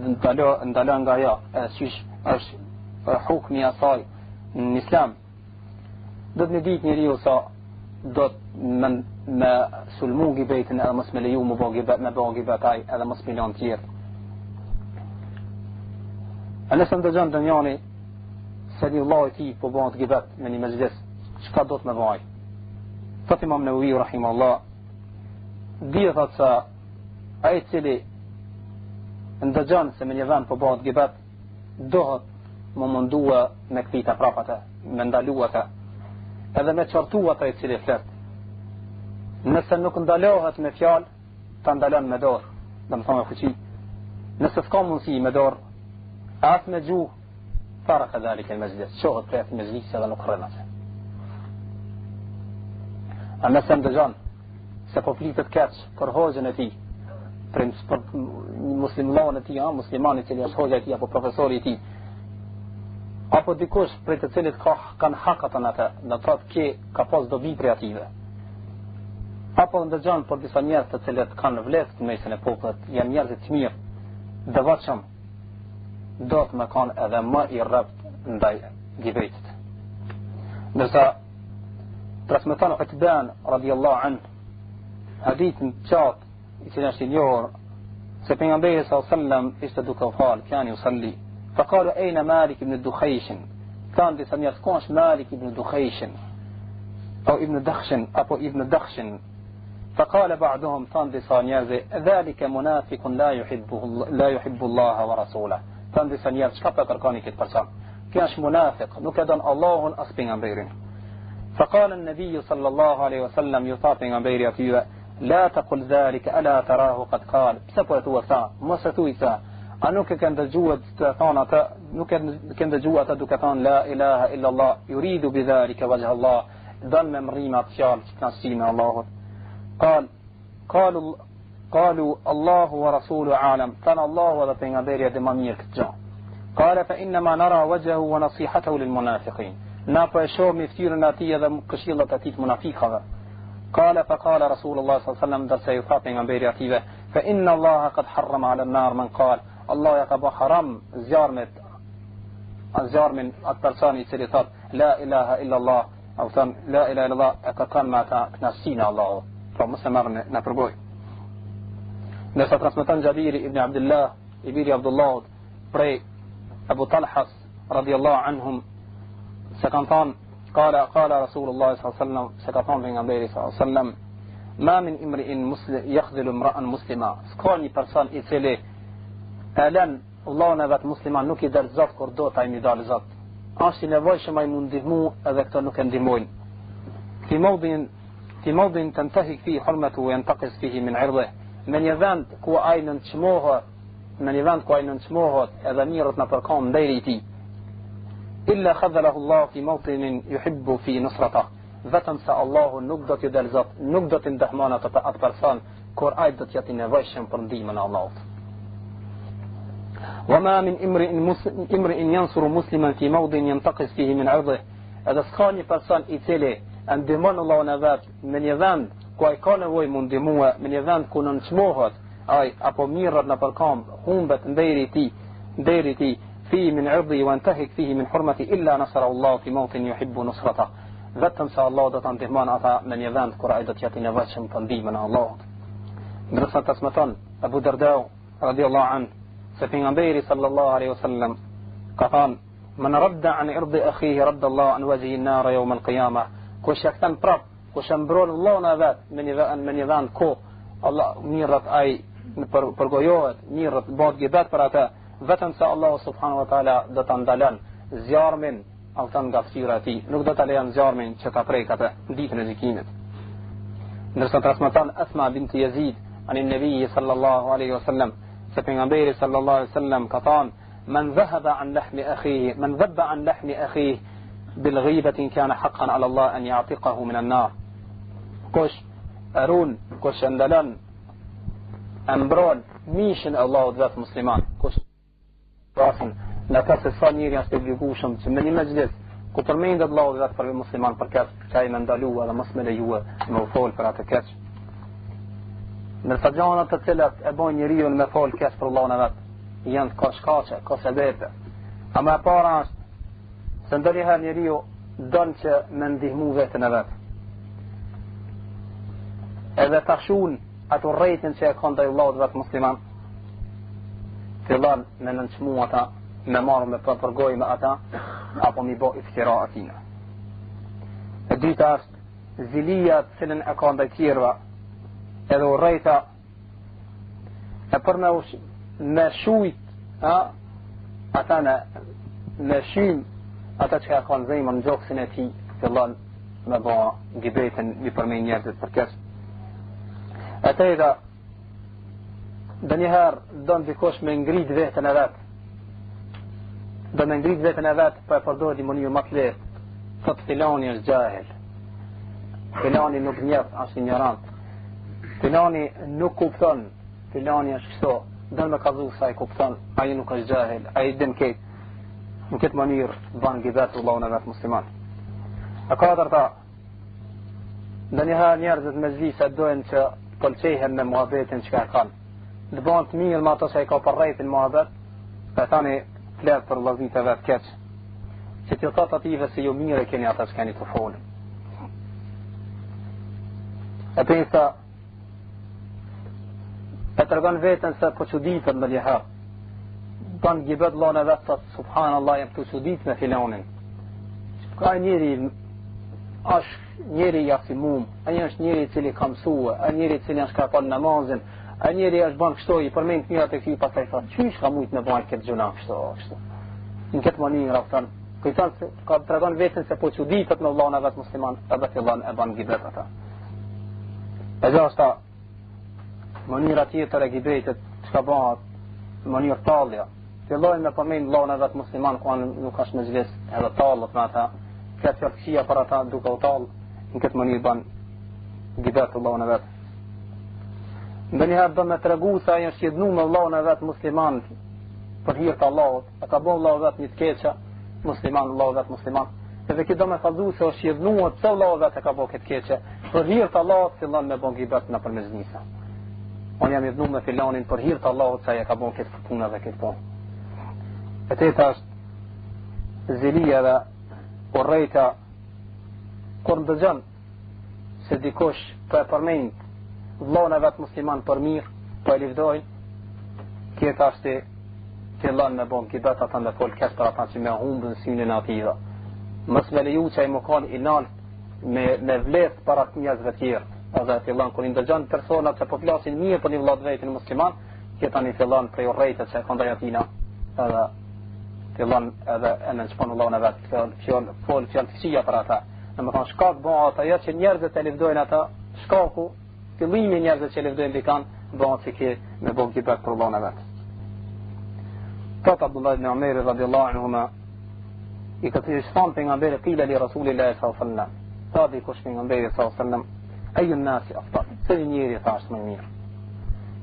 ndalon nga ja qish është hukmi asaj në islam do të më ditë njeriu sa do të me sulmu gibetin edhe mos me leju me bo gibetaj edhe mos milion tjerë. E nëse ndëgjën dënjani se një vllai i tij po bëhet gibet me një mezhlis, çka do të më vaj? Thot Imam Nawawi rahimahullah, dhjetë thot se ai i cili ndëgjën se me një vend po bëhet gibet, dohet më mundua me kthita prapate, me ndalu ata, edhe me çortu ata i cili flet. Nëse nuk ndalohet me fjalë, ta ndalon me dorë, domethënë me fuqi. Nëse s'ka mundësi me dorë, as me gjuhë, fara kadhalik el mezhlis, shohet prej atij mezhlisi edhe nuk rren atë. A nëse ndëgjon se po flitet keq për hoxhën e tij, për muslimanin e tij, muslimanin i cili është hoxha e tij apo profesori i tij, apo dikush prej të cilit kanë hakatën atë, në të thotë ka pas dobi prej ative. Apo ndëgjon për disa njerëz të cilët kanë vlefë të mesin e popullit, janë njerëz të mirë, devotshëm, do të më kanë edhe më i rrëpt ndaj gibetit. Ndërsa transmeton Utban radhiyallahu anhu hadithin qatë i cili është i njohur se pejgamberi sallallahu alaihi wasallam ishte duke u fal, kanë yusalli. فقالوا أين مالك بن الدخيش كان دي سميت كونش مالك بن الدخيش أو ابن دخشن أو ابن دخشن فقال بعضهم تاندي سانيازي ذلك منافق لا يحب الله ورسوله تاندي سانياز شكبا كركاني كت برسام كانش منافق نكدن الله أسبين عن فقال النبي صلى الله عليه وسلم يطابين عن بيري لا تقل ذلك ألا تراه قد قال بسبوة وثا مستوي ثا a nuk e kanë dëgjuar të thonë ata, nuk e kanë dëgjuar ata duke thonë la ilaha illa Allah, yuridu bidhalika wajha Allah, don me mrima të fjalë që kanë sinë Allahut. Qalu Allahu wa rasuluhu alam, tan Allahu dhe pejgamberi edhe më mirë këtë gjë. Qala fa inna ma nara wajhahu wa nasihatahu lil munafiqin. Na po e shohim ftyrën e atij edhe këshillat e atij të munafikëve. قال فقال رسول الله صلى الله عليه وسلم درس يفاطمه عن بير عتيبه فإن الله قد حرم على النار من قال الله يقبل حرام زيار من الترساني سريطات لا إله إلا الله أو لا إله إلا الله كان ما تنسينا الله فمسلم نفرقوي نفس رسمتان جابير ابن عبد الله ابن عبد الله بري أبو طلحة رضي الله عنهم سكنتان قال رسول الله صلى الله عليه وسلم سكتان بين غيره صلى الله عليه وسلم ما من امرئ مسلم يخذل امرأ مسلما سكوني برسان إتلي ألن الله نبات مسلما نوكي در زات كردو تايمي دال زات أشي نوايش ما يمندهمو أذا كتر نوكن دموين في موضع تنتهك فيه حرمته وينتقص فيه من عرضه من يذان كو أين تشموه أذا ميرتنا بركام ديريتي إلا خذله الله في موطن يحب في نصرته vetëm se Allahu nuk do t'i del zot, nuk do t'i ndihmon atë person kur ai do t'jeti nevojshëm për ndihmën e Allahut. وما من امرئ ينصر مسلما في موضع ينتقص فيه من عرضه. Edhe s'ka një person i cili ndihmon Allahun e vet në një vend ku ai ka nevojë mund ndihmua, në një vend ku nënçmohet ai apo mirret në përkam, humbet deri i tij فيه من عرضه وانتهك فيه من حرمته إلا نصر الله في موطن يحب نصرته vetëm se Allah do ta ndihmon ata në një vend kur ai do të jetë i nevojshëm për ndihmën e Allahut. Ndërsa transmeton Abu Darda radhiyallahu anhu se pejgamberi sallallahu alaihi wasallam ka thënë man radda an irdi akhihi radda Allah an wajhi an-nar yawm al-qiyamah kush jaktan prap kush mbron Allah në vet në një vend ku Allah mirret ai përgojohet mirret bëhet gibet për ata vetëm se Allah subhanahu wa taala do ta ndalon zjarmin ata nga fytyra e tij, nuk do ta lejon zjarmin që ta prek atë ditën e gjykimit. Ndërsa transmeton Asma bint Yazid anin Nabi sallallahu alaihi wasallam se pejgamberi sallallahu alaihi wasallam ka thënë man dhahaba an lahmi akhihi man dhabba an lahmi akhihi bil ghibati kana haqqan ala Allah an ya'tiqahu min an-nar. Kush arun kush ndalon ambron mishin Allahu vet musliman kush rasën në ka se sa njëri janë të obligueshëm që në një mezhlis ku përmendet Allahu vetë për musliman për këtë çaj më ndalua dhe mos më lejua më u fol për atë keq. Ndërsa gjërat të cilat e bën njeriu me fol keq për Allahun e vet janë ka shkaqe, ka sebepe. Ama e para është se ndonjëherë njeriu don që me ndihmu vetën e vet. edhe ta shun atë urrejtjen që e kanë ndaj Allahut vetë musliman, fillon me nënçmu ata, me marrë me përgoj me ata, apo mi bo iftira atina. E dyta është zilia të cilën e ka ndaj tjerëve, edhe urrejta e për me shujt ata me shym ata që ka kanë zemër në gjoksin e ti, fillon me ba gibetën një përmej njerëzit për kësë. E treta, dhe njëherë do në dikosh me ngrit vetën e vetë, do me ngrit vetën e vetë për e përdojt i mënyrë më të lehtë, thot filani është gjahil, filani nuk njef, është ignorant, filani nuk kupton, filani është kështo, do me kazu sa i kupton, aji nuk është gjahil, aji din ketë, në këtë mënyrë banë gibet Allahun e vetë musliman. E katërta, dhe njëherë njerëzit me zvi se dojnë që pëlqehen me muhabetin që ka kanë. Dhe banë të mirë ma ato që i ka përrejtin muhabet, e thani fletë për vëllezit e vetë keqë, që të thotë ative se ju mire keni ata që keni të folën. E pesta, e tërgon vetën se po quditën me njëherë, banë gjibet Allahun e vetë, subhanallah, jem të qudit me filanin. Ka njëri është njëri jasimum, a një është njëri cili ka mësue, a njëri cili është ka pan namazin, a njëri është banë kështo, i përmend të mirat e këti, pasaj thot, qysh ka mujt me banë këtë gjuna kështo. Në këtë mënyrë, aftën, kujton se ka të tregon vetën se po quditët me Allahun e vetë musliman, edhe fillon e banë gibet ata. E gjashta, mënyra tjetër e gibetit, që ka bëhat, mënyrë talja, fillojnë me përmend Allahun e vetë musliman, ku nuk është me zhvis edhe talët me ata, këtë fjallëkësia për ata duke u talë, në këtë mënyrë banë gibet Allahun e vetë. Ndë njëherë do me të regu se ajo është jednu me Allahun e vetë musliman për hirë të Allahut, e ka bo Allahu vetë një të keqa, musliman, Allahu vetë musliman, edhe këtë do me thazu se është jednu e pëse Allahu vetë e ka bo këtë keqa, për hirë të Allahut fillon me bon gibet në përmeznisa. Unë jam jednu me filanin për hirë të Allahut se e ka bo këtë punë dhe këtë punë. E teta është zilia dhe urrejta kur ndëgjon se dikush për e përmend vllahun e vetë musliman për mirë, për e livdojnë, kjeta është fillon me bon gibet ata me fol keq për ata që me humbën synin e ative. Mos me leju që ai më kanë i nalt me vlesë para njerëzve tjerë. Edhe fillon kur i ndëgjon persona që po flasin mirë për një vëllai të vetin musliman, kjeta një fillon prej urrejtës që kanë ndaj atina, edhe fillon edhe e nënçmon Allahun e vetë, fol fjalë të këqija për ata. Domethënë shkak bëhet ata ja që njerëzit e lëvdojnë ata, shkaku fillimi i njerëzve që lëvdojnë dikan bëhet se ke me bon gibet për Allahun e vetë. Thot Abdullah ibn Umar radhiyallahu anhuma, i ka thënë shfan pejgamberi qila li rasulillahi sallallahu alaihi wasallam, thadi kush pejgamberi sallallahu alaihi wasallam, ayu an-nas afdal, se njëri thash më mirë.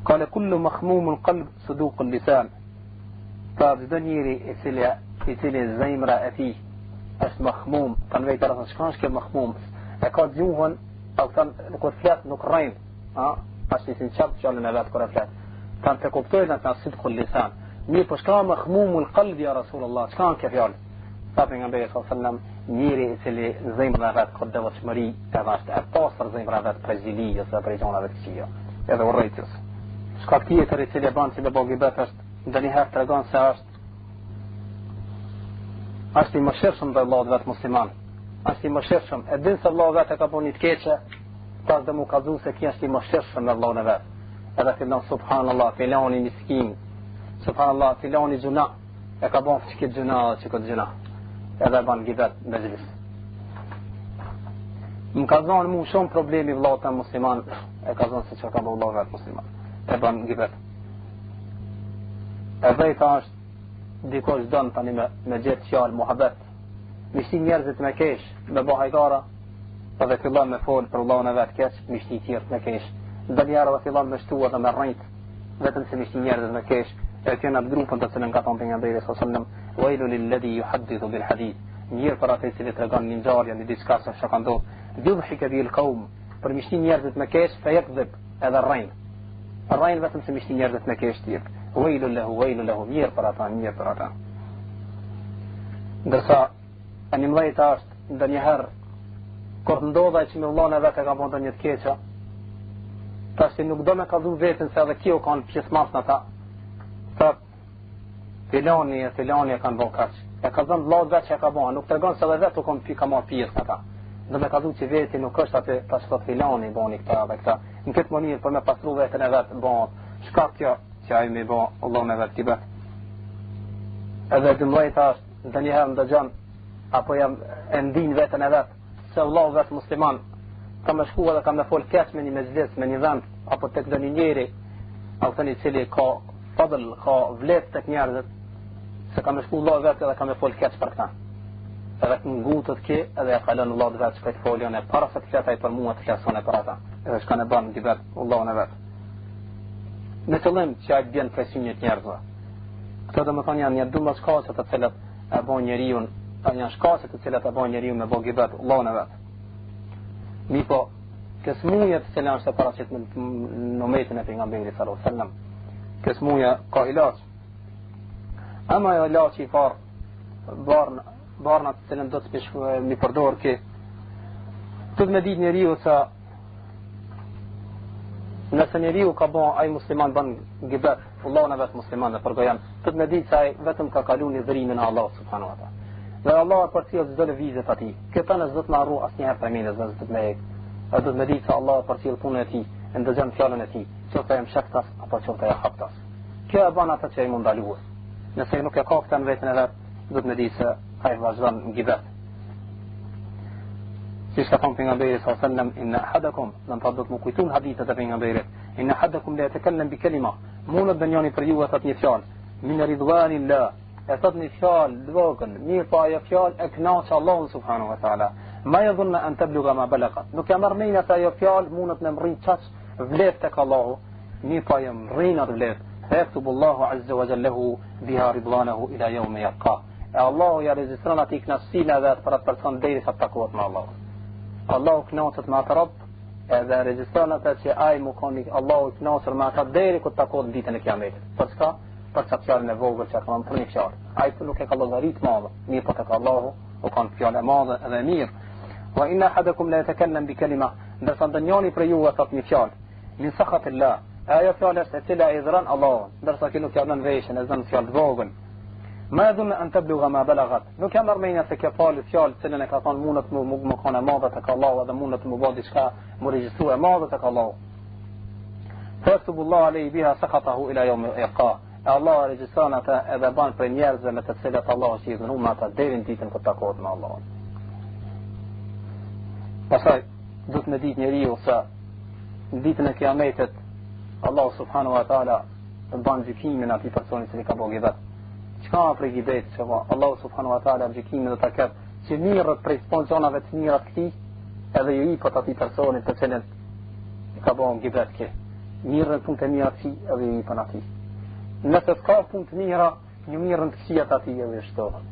Qala kullu makhmum al-qalb saduq al-lisan, fa çdo njeri i cili zemra e tij është mahmum, kanë vetë rreth çka është kjo mahmum, e ka gjuhën, au thënë kur flet nuk rrin, ashtu si çap fjalën e vet kur e flet. Kanë të kuptojnë atë sidqul lisan. Mirë, po shka mahmumul qalbi ya Rasulullah, çka kanë kjo fjalë? Sa pejgamberi sallallahu alaihi wasallam, njeri i cili zemra e vet ka devotshmëri, edhe është e pastër zemra e vet prej zilijës dhe prej gjonave të këqija, edhe urrejtjes. Shka tjetër i cili e bën si me bogibet është ndonjëherë tregon se është i mëshirshëm ndaj Allahut vetë musliman, është i mëshirshëm, e din se Allahu vetë e ka bën një të keqe, pas dhe mu ka dhu se kjo është i mëshirshëm me Allahun e vetë, edhe fillon subhanallah, filani miskin, subhanallah, filani gjuna, e ka bën çka gjuna, çka gjuna, edhe ban gibet me zhvis. Më ka zonë mu shumë problemi vëllat e musliman, e ka zonë se që ka bën Allahu vetë musliman, e ban gibet. E dhejta është dikosh dënë tani me gjithë fjallë muhabet, mishti njerëzit me kesh, me bahajgara, edhe fillon me folë për Allahun e vetë kesh, mishti tjerët me kesh, dhe njerë dhe fillon me shtu edhe me rrejt, vetëm se mishti njerëzit me kesh, e tjena të grupën të cilën ka thonë për nga bejri sësëllëm, vajlu lilladhi ju haddithu bil hadith, njërë për atë cili të regon një nxarja, një diçka se shakando, yudhhika bil qaum, për mishti njerëzit me kesh, fe yakdhib edhe rrejn vetëm se mishti njerëzit me kesh tjerë. Vejlu lehu, mirë për ata. Ndërsa, e një mdhejta është ndë njëherë, kur të ndodha që me Allahun e vetë e ka bëndë një të keqa, Tash nuk do me kallzu veten se edhe kjo kanë pjesëmarrës në ta. Thot filani e kanë bën kaq. E ka dhënë vllai vetë që e ka bën, nuk tregon se edhe vetë ka marrë pjesë në ta. Do me kallzu që veti nuk është atë tash thot filani bani këta dhe këta. Në këtë mënyrë për me pastru veten e vet bën. Çka kjo që ai më bën, Allah me vetë tibet. Edhe dëmoj tash ndonjëherë ndëgjon apo jam e ndin veten e vet se vllau vetë musliman ka më shkuar dhe ka më fol keq me një mezhlis, me një vend apo tek ndonjë njeri apo tani i cili ka fadl, ka vlet tek njerëzit, se ka më shkuar vllau vetë dhe ka më fol keq për këtë. Edhe të ngutët ke edhe e kalon vllau vetë shpejt foljon e para se të fletaj për mua të flason e për ata. Edhe shka në banë në vetë, vllau në vetë. Me qëllim që ai bjen presionit njerëzve. Këto do më thonë janë një dumë shkaqe të cilat e bën njeriu, janë shkaqe të cilat e bën njeriu me bë gibet vllau në vetë. Mi po, kësmuja të cilën është e paraqit në umetin e pejgamberit sallallahu alaihi wasallam. Kësmuja ka ilaç. Ama jo ilaçi i parë barna të cilën do të spesh mi përdor ke të me ditë njeriu se nëse njeriu ka bon ai musliman ban gibet Allah në vetë musliman dhe përgojan të me ditë se ai vetëm ka kalu një dhërimin e Allah subhanahu wa ta'ala dhe Allah e përcjell çdo lëvizje ati këta në s'do të na rru asnjëherë për mendjes s'do të me e do të me ditë se Allah e përcjell punën e tij e ndëgjon fjalën e tij qoftë ai mshaktas apo qoftë ai haptas kjo e bën atë që ai mund ndaluar nëse nuk e ka këtë në vetën e vet do të me ditë se ai vazhdon në gibet. Si shka thonë pejgamberi sallallahu alaihi wasallam inna ahadakum lan do të më kujtun hadithet e pejgamberit inna ahadakum la yatakallam bi kalima mund të njëri për ju e thot një fjalë min ridwanillah e thot një fjalë dvogël mirë pa ajo fjalë e kënaq Allahu subhanahu wa taala ma yadhunna an tablugha ma balaghat nuk e marr mendja se ajo fjalë mund të më rrin çaq vlet tek Allahu mirë pa ajo rrin atë vlet yaktubullahu azza wa jalla biha ridwanahu ila yawm yalqa Allahu ja regjistron atë kënaqësinë e vet për atë person derisa të takohet me Allahu. Allahu kënaqet me atë rob, edhe regjistron atë që ai më koni Allahu kënaqur me atë deri ku të takohet në ditën e Kiametit. Për çka? Për çka fjalën e vogël që ka për një fjalë. Ai nuk e ka llogarit madhe, mirë po tek Allahu u kanë fjalë e madhe edhe mirë. Wa inna ahadakum la yatakallam bi kalima, ndërsa ndonjëri për ju thot një fjalë min sakhatillah. Ajo fjalë është e cila i dhëron Allahu, ndërsa ky nuk ja nën veshën, e zon fjalë vogël. Ma dhunna an tablugha ma balagat nuk jam armenia se kjo fjalë cilën e ka thonë mundet më kanë madhe tek Allahu edhe mundet më bë diçka më regjistrua madhe tek Allahu Faktubullahu alayhi biha sakhatahu ila yawm yalqa Allah regjistron atë edhe ban për njerëzve me të cilat Allahu i dhënë ata deri në ditën kur takohet me Allahun. Pastaj do të më ditë njeriu se në ditën e Kiametit Allahu subhanahu wa taala të ban gjykimin atij personi që ka bërë gibet. Çka për gibet që Allah subhanahu wa taala gjykimin do ta ketë që mirët prej sponsorave të mirat këtij edhe ju i po atij personit të cilën ka bën gibet ke mirën punë të mira ti edhe ju i po atij nëse ka punë të mira ju mirën të këqijat atij edhe shtohen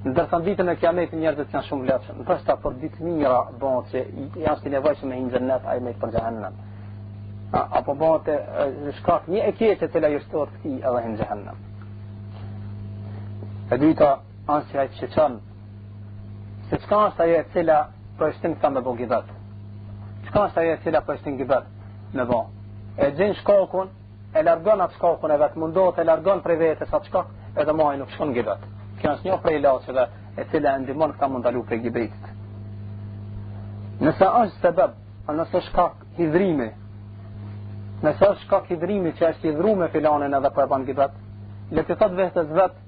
ndërsa ditën e Kiametit njerëzit janë shumë lehtë ndoshta për ditë mira bën që janë të nevojshëm me hinë xhennet ai me për xhehenem apo bëhet shkak një e keqe që la ju shtohet këtij edhe hinë xhehenem. E dyta është që ai shqeqon se çka është ajo e cila përshtin këta me bo gibet. Çka është ajo e cila përshtin gibet me bo. E gjen shkakun, e largon atë shkakun e vetë mundohet e largon prej vetes atë shkak edhe më ai nuk shkon gibet. Kjo është një prej ilaçeve e cila e ndihmon këta mund ndalu prej gibetit. Nëse është sebeb, nëse është shkak hidhrimi, nëse është shkak hidhrimi që është hidhru me filanin edhe për e ban gibet, le të thot vetes vetë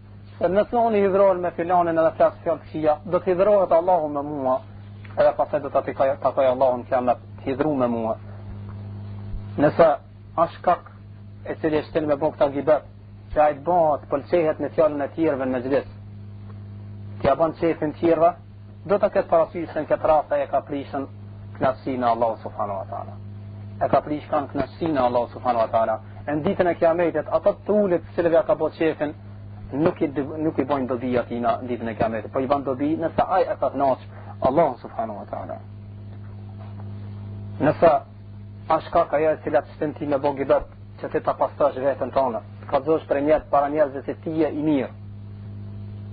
nëse unë i hidrohen me filanin edhe flasë fjallë të këshia, do të hidrohet Allahu me mua, edhe pasaj do të takoj Allahun kiamet të hidru me mua. Nëse është shkak e cili e shtel me bo këta gibet, që a i të bëhat pëlqehet me fjallën e tjerëve në mezhlis, t'ja bën qefin tjerëve, do të këtë parasysh në këtë rasta e ka prishën knasësinë e Allahu subhanahu wa taala. E ka prishën knasësinë e Allahu subhanahu wa taala. Në ditën e Kiametit, ato të ullit të cilëve ka bë qefin, nuk i bojnë dobi ati në ditën e Kiametit, po i bën dobi nëse ai e ka kënaqur Allahu subhanahu wa taala. Nëse është ka ajo e cila të shtin ti me bo gibet, që ti ta pastosh veten tonë, të kallëzosh për njerëz para njerëzve se ti je i mirë.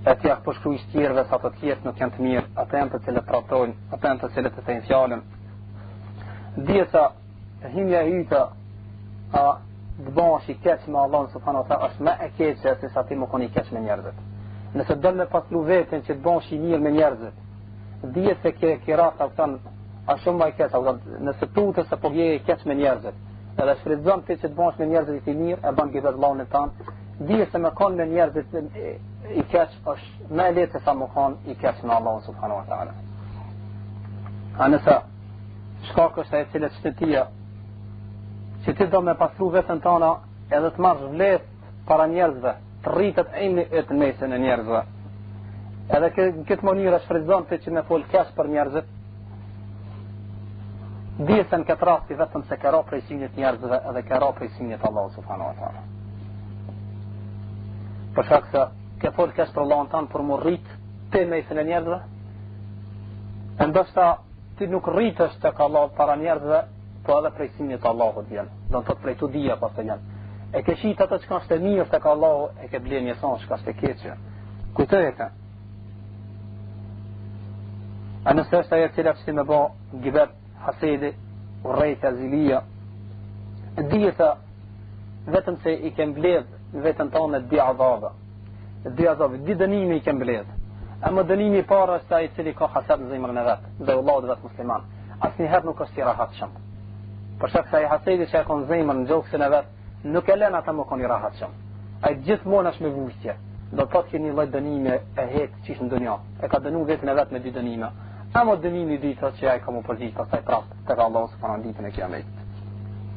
E ti ja po shkruaj tjerëve sa të tjerë nuk janë të mirë, ata janë të cilët trajtojnë, ata janë të cilët të thënë fjalën. Dije sa himja e yta të bash i keq me Allahun subhanahu wa taala është më e keqe se sa ti më koni keq me njerëzit. Nëse do me paslu veten që të bash i mirë me njerëzit, dije se ke rasta thon a shumë më keq, nëse tutet se po je i keq me njerëzit, edhe shfrytëzon ti që të bash me njerëzit i mirë, e bën gjithë Allahun e tan, dije se me kon me njerëzit i keq është më lehtë se sa më kon i keq me Allahun subhanahu wa taala. Nëse shkak është ajo që shtetia që ti do me pasru vetën tona edhe të marrë vlet para njerëzve, të rritet emni e të mesin e njerëzve, edhe në këtë mënyrë shfrytëzon ti që me fol keq për njerëzit, dije se në këtë rasti vetëm se ke ra prej sinjit njerëzve edhe ke ra prej sinjit Allah subhanahu wa taala. Për shkak se ke fol keq për Allahun tan për më rrit te mesin e njerëzve, ndoshta ti nuk rritesh tek Allah para njerëzve, po edhe prej sinjit Allahut vjen. Do të thotë prej tu dia pas të janë. E ke shit ato çka është e mirë tek Allahu, e ke blen një son çka është e keqe. Kujtoj e ka. A nëse është ajo që ti më bë gjibet hasedi, urrejta zilia, dije se vetëm se i kem mbledh vetën tonë di adhabe. Di dënimi i kem mbledh. Ama dënimi i parë është ai i cili ka hased në zemrën e vet, dhe Allahu dhe vetë musliman. Asnjëherë nuk është i rahatshëm. Për shkak se ai hasedi që ka në zemrën në gjoksin e vet, nuk e lën ata më koni rahatshëm. Ai gjithmonë është me vujtje. Do të thotë që një lloj dënimi e het çish në dunjë. E ka dënuar vetën e vet me dy dënime. Ama dënimi i dytë që ai ka më përdit pastaj prapë tek Allahu subhanahu ditën e kiametit.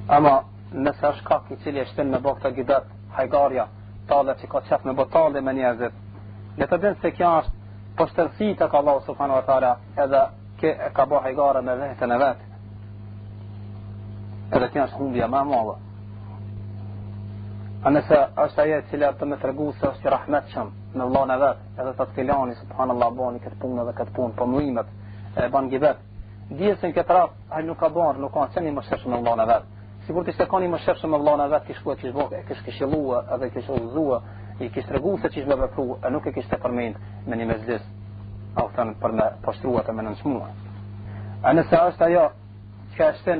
Ama nëse është kaq i cili është në bokta gidat, hajgarja, talla që ka çaf me botalle me njerëzit. Le të dinë se kjo është poshtërsi tek Allahu subhanahu wa taala, edhe ka bëu hajgara me vetën e vet. Edhe kjo është humbja më e madhe. A nëse është ajo e cila të më tregu se është i rahmetshëm në Allahun e vet, edhe të filani subhanallahu bani këtë punë dhe këtë punë, po mërimet e ban gjibet. Dije se në këtë rast ai nuk ka bërë, nuk ka qenë më shërshëm në Allahun e vet. Sigur të ishte kani më shërshëm në Allahun e vet, kish këshilluar edhe kish udhëzuar, i kish tregu se ç'ish më vepru, e nuk e kishte përmend në një mezhlis, au thënë për me poshtruat e me nënçmuar. A nëse është ajo që është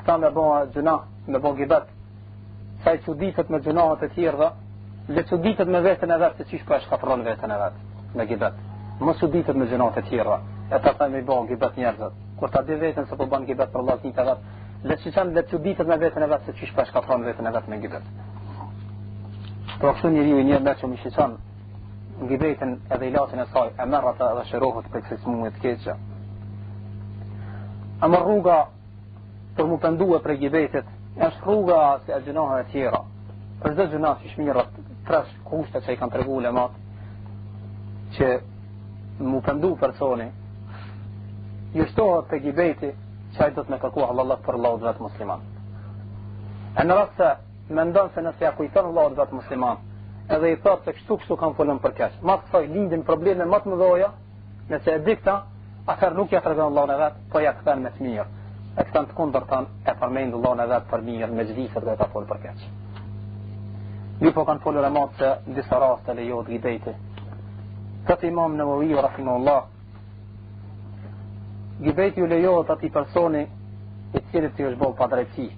këta me bëha gjuna, me bëha gjibet, sa i çuditet me gjunahet e tjerëve, le çuditet me veten e vet se çish po e shkatërron veten e vet me gjibet. Mos çuditet me gjunahet e tjerëve. E ta thënë me bëha gjibet njerëzit. Kur ta di veten se po bën gjibet për Allah të vet, le çuditet me veten e vet se çish po e shkatërron veten e vet me gjibet. Po kështu njeriu një më që më shqetëson gjibetën edhe ilaçin e saj, e merr atë edhe shërohet për kësaj smundje të keqe. Ama rruga për mu pendue për gjibetit është rruga se e gjunohë e tjera. Për çdo gjunohë që shmirët trash kushte që i kanë tregu ulemat që mu pendu personi jështohet të gjibeti që ai do të me kërku hallallah për Allah dhe vetë musliman. E në rast se me ndonë se nëse ja kujton Allah dhe vetë musliman edhe i thotë se kështu kam folën për keq, ma të kësaj lindin probleme më të mëdhoja, nëse e dikta atër nuk ja tregon Allah në vetë, po ja këthen me të mirë. E këthen të kundërtan e përmendë Allah në vetë për mirë me gjlisët dhe ta folë për keq. Një po kanë folur e matë se në disa raste lejohet gjibeti. Këtë Imam Nawawi rahimahullah, gjibeti ju lejohet atij personi i cili ti është bërë pa drejtësi.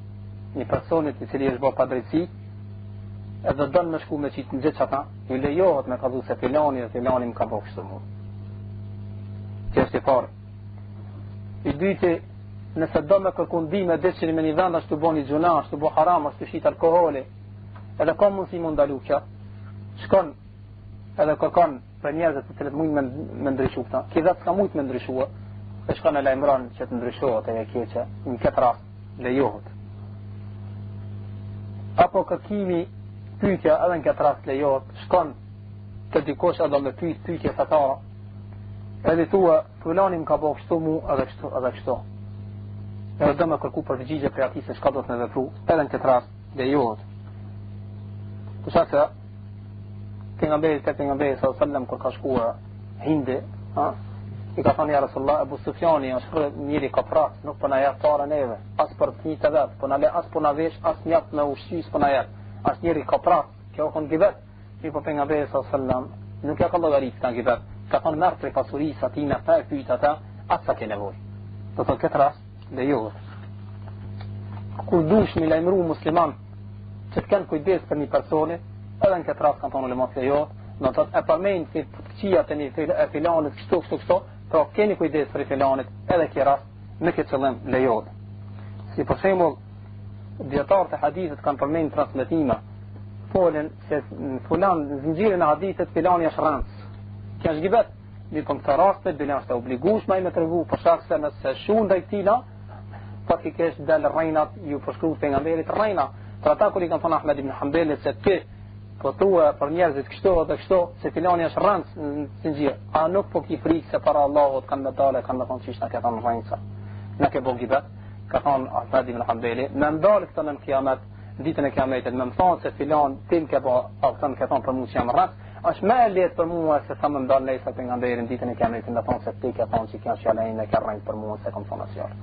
Një personit i cili është bërë pa drejtësi, edhe dënë me shku me qitë në gjithë ata, ju lejohet me ka dhu se filani dhe filani më ka bërë kështu mu. Që është i parë. I dyti, nëse do me kërkundime dhe që me një vend është të bo një gjuna, është të bo haram, është të shit alkoholi, edhe ka mundësi më ndalu kjo, shkon edhe kërkon për njerëzit të cilët mujnë me ndryshu këta, ki dhe s'ka mujtë me ndryshua, e shkon e lajmëron që të ndryshohet e keqe, në këtë rast lejohet. Apo kërkimi pyetja edhe në këtë rast lejohet, shkon të dikosh edhe me pyetje fatare, edhe thua fulani më ka bëu kështu mu edhe kështu. Edhe do me kërku përgjigje për atij se çka do të më vepru, edhe në këtë rast lejohet. Për shkak se pejgamberi sallallahu alaihi wasallam kur ka shkuar Hinde, i ka thënë ja Rasulullah, Abu Sufjani është njëri kaprak, nuk po na jep fare neve, as për të të vet, po na le as po na vesh, as mjaft me ushqis po na jep. As njëri kaprak, kjo kon gibet. I po pejgamberi sallallahu alaihi wasallam nuk ja ka llogarit këtë gibet. Ka thonë merr prej pasurisë atij na pa e pyet ata, as sa ke nevojë. Do të këtë rast lejohet. Kur dush me lajmëru musliman që të kenë kujdes për një personi, edhe në këtë rast kanë thonë ulemat lejohet, do të thotë e përmend si këqijat e filanit kështu, pra keni kujdes për filanit, edhe në këtë rast në këtë qëllim lejohet. Si për shembull, dietarët e hadithit kanë përmendur transmetime, folën se në fulan në zinxhirin e hadithit filani është rënc. Kjo është gibet. Në këtë rast bile është obligueshme me tregu për shkak se nëse shun ndaj tina, faktikisht dal rrejnat ju përshkruajnë pejgamberit rrejna. Për ata kur i kanë thënë Ahmed ibn Hanbalit se ti po thua për njerëzit kështu edhe kështu, se filani është rënc në zinxhir, a nuk po ki frikë se para Allahut kanë me dalë, kanë me thonë çish na ka thonë rrejnca. Në ke bon gibet, ka thonë Ahmed ibn Hanbali, me ndalë këtë në kiamet, ditën e kiametit, me më thonë se filan tim ke po, aftën ke thonë për mu që jam rrënc, është me e letë për mua se sa më ndalë lejsa për nga nderin ditën e kiametit, me thonë se ti ke thonë që kjo shalajnë e ke rrejnë për mua se kom thonë asjarë.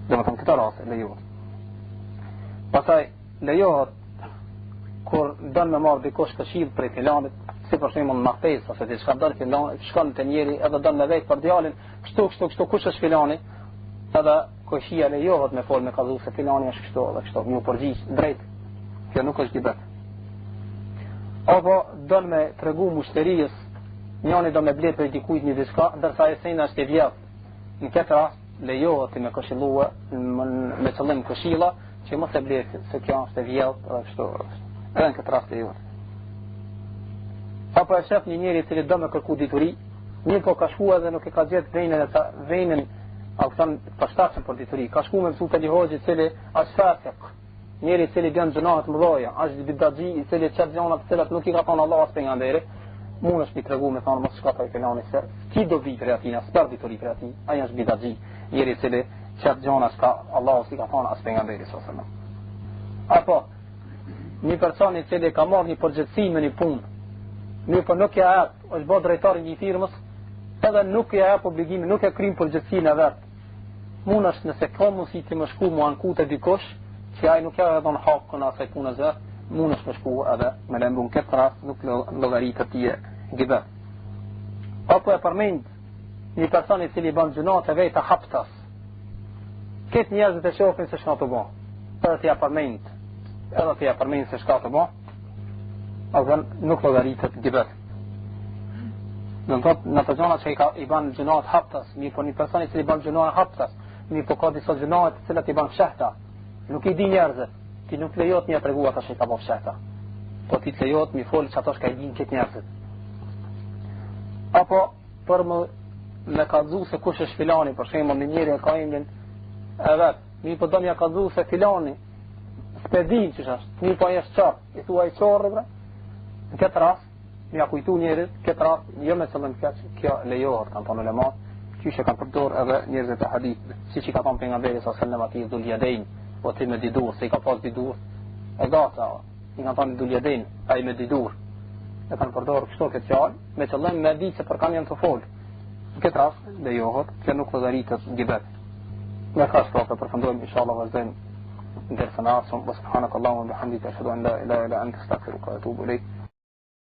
Dhe me thonë këta rase, lejohet. Pasaj, lejohet kur dënë me marrë dikush këshill prej filanit, si për shembull në martesë, ose ti çka dënë filan, shkon te njëri edhe dënë me vetë për djalin, kështu kush është filani, edhe koshia lejohet me fol me kallëzu se filani është kështu edhe kështu, më përgjigj drejt. Kjo nuk është gibet. Apo dënë me tregu mushterijës, njëri do me blet për dikujt një diçka, ndërsa e sena është e vjedh. Në këtë rast lejohet me këshillua me qëllim këshilla që mos e blet se kjo është e vjedh edhe kështu. Edhe në këtë rast lejohet. Apo e shef një njeri i cili do me kërku dituri, mirë po ka shkuar dhe nuk e ka gjetë venin a këtan përshtatshëm për dituri. Ka shku me mësu të lihogjë i cili është fasik, njeri i cili bjën gjënahet mëdhoja, është bidaxhi i cili qëtë gjënat të cilat nuk i ka thonë Allah as pejgamberi, mund është mi tregu me thonë mos shka për filani se ti do vi për atina, s'per dituri për ati, aja është bidaxhi, njeri i cili qëtë gjënat s'ka Allah as i ka thonë as pejgamberi s.a.s. Apo, një person i cili ka marrë një përgjithësi me një punë, mirë po nuk ja jap, është bërë drejtari një firmës, edhe nuk ja jap obligimin, nuk e krym përgjithësinë e vet. Mund është nëse ka mundësi të më shku mu anku të dikush, që ai nuk ja dhon hakun asaj punës vet, mund është më shku edhe me lembun këtë rast nuk llogaritë tije gibet. Apo e përmend një person i cili bën gjuna të vetë haptas. Këtë njerëzit e shohin se çka të bën. Edhe t'ia përmend se çka të bën. Apo nuk llogaritet gibet. Në të thotë në të gjona që i banë gjënat haptas, mirë po një person i cili banë gjënat haptas, mirë po ka disa gjënat të cilat i banë fshehta, nuk i di njerëzit, ti nuk lejot një tregu ata që i ka banë fshehta, po ti të lejot mi folë që ato shka i din këtë njerëzit. Apo për me kallëzu se kush është filani, për shembull një njeri e ka emrin e vet, mirë po do m'ja kallëzu se filani s'pe din ç'është, mirë po ai është çor, i thua i çorr bre. Në këtë rast mja kujtu njerëz, këtë rast, jo me qëllim kjo lejohet, kanë thonë ulemat, qyshe kanë përdor edhe njerëzit e hadith, siç i ka thonë pejgamberi sallallahu alaihi wasallam dhul yadayn, o ti me didur, se i ka pas didur, e gata, i kanë thonë dhul yadayn, ai me didur, e kanë përdor kështu këtë fjalë, me qëllim me di se për kanë janë të folë. Në këtë rast lejohet, kjo nuk llogaritet gibet. Me kaq pra përfundojmë inshallah vazhdojmë dersën e ardhshëm. Subhanakallahumma wa bihamdika ashhadu an la ilaha illa anta astaghfiruka wa atubu ilayk.